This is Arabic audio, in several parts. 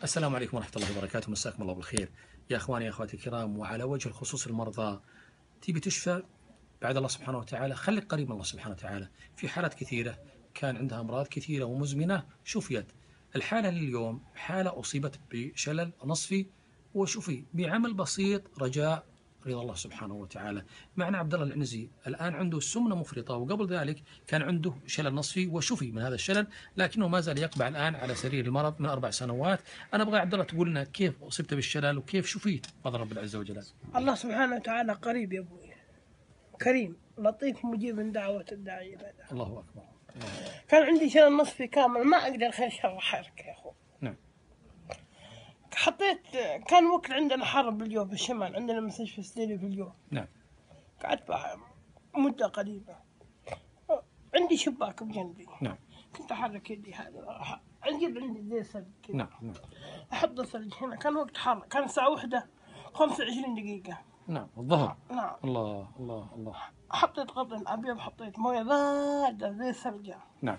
السلام عليكم ورحمة الله وبركاته، مساكم الله بالخير يا أخواني يا أخواتي الكرام. وعلى وجه الخصوص المرضى، تبي تشفى بعد الله سبحانه وتعالى، خليك قريب من الله سبحانه وتعالى. في حالات كثيرة كان عندها أمراض كثيرة ومزمنة شفيت. الحالة اليوم حالة أصيبت بشلل نصفي وشفي بعمل بسيط، رجاء رضا الله سبحانه وتعالى. معنا عبد الله العنزي الآن عنده سمنة مفرطة، وقبل ذلك كان عنده شلل نصفي وشفي من هذا الشلل، لكنه ما زال يقبع الآن على سرير المرض من 4 سنوات. أنا أبغى عبد الله تقول لنا كيف أصبت بالشلل وكيف شفيت بفضل رب العزة وجل. الله سبحانه وتعالى قريب يا أبوي، كريم لطيف مجيب من دعوة الداعي إلى دعوة. الله أكبر. كان عندي شلل نصفي كامل، ما أقدر أشرح لك يا أخو. نعم. كان وقت عندنا حرب باليوم في الشمال، عندنا مستشفى سديلي في اليوم. نعم. قعدت مدة قريبة، عندي شباك بجنبي. نعم. كنت أحرك يدي هذا، عندي زي ثلج كذا. نعم. نعم. أحط الثلج هنا. كان وقت حر، كان الساعة 1:25 دقيقة. نعم. الظهر. نعم. الله الله الله. حطيت قطن أبيض، حطيت موية باردة زي الثلج. نعم.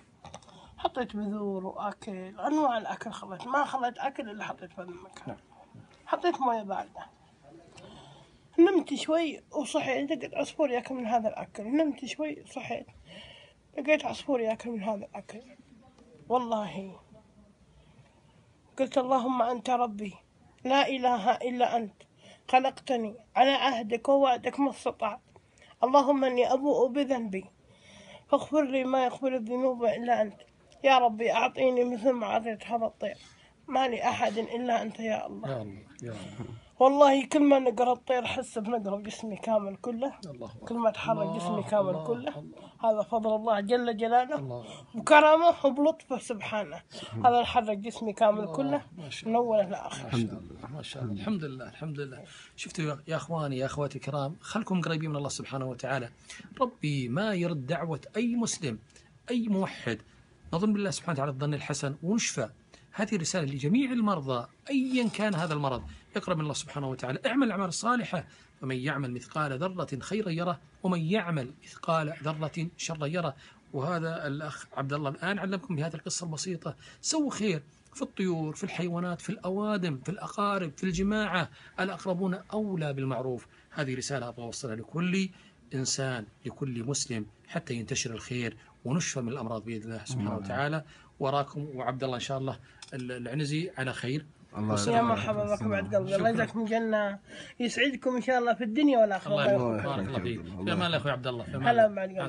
حطيت بذور وأكل، أنواع الأكل خليت، ما خليت أكل إلا حطيت في المكان. نعم. حطيت موية باردة، نمت شوي وصحيت، لقيت عصفور ياكل من هذا الأكل. نمت شوي صحيت، لقيت عصفور ياكل من هذا الأكل. والله قلت اللهم أنت ربي لا إله إلا أنت، خلقتني على عهدك ووعدك ما استطعت. اللهم إني أبوء بذنبي فاغفر لي ما يغفر الذنوب إلا أنت. يا ربي أعطيني مثل ما أعطيت هذا الطير، ما لي أحد إلا أنت يا الله. يا الله يا الله. والله كل ما نقرأ الطير أحس بنقرأ جسمي كامل كله. الله. كل ما أتحرك جسمي كامل الله. كله. الله. هذا فضل الله جل جلاله الله. وكرمه وبلطفه سبحانه. هذا الحرك جسمي كامل كله ما شاء من أوله لآخره. ما شاء الله ما شاء الله. الحمد لله الحمد لله. شفتوا يا اخواني يا اخواتي الكرام، خلكم قريبين من الله سبحانه وتعالى. ربي ما يرد دعوة اي مسلم اي موحد، نظن بالله سبحانه وتعالى الظن الحسن ونشفى. هذه رسالة لجميع المرضى ايا كان هذا المرض. اقرب من الله سبحانه وتعالى، اعمل الاعمال الصالحة، فمن يعمل مثقال ذرة خيرا يره ومن يعمل مثقال ذرة شرا يره. وهذا الأخ عبد الله الآن علمكم بهذه القصة البسيطة. سووا خير في الطيور، في الحيوانات، في الأوادم، في الأقارب، في الجماعة. الأقربون أولى بالمعروف. هذه رسالة أبغى أوصلها لكل إنسان، لكل مسلم، حتى ينتشر الخير ونشفى من الأمراض بإذن الله سبحانه وتعالى. وراكم وعبد الله إن شاء الله العنزي على خير. يا مرحبا بك بعد قلبي، الله يجزاكم جنة، يسعدكم إن شاء الله في الدنيا والآخرة. الله يبارك الله فيك. في أمان الله أخوي عبد الله. في أمان هلا الله. بعد قلبي.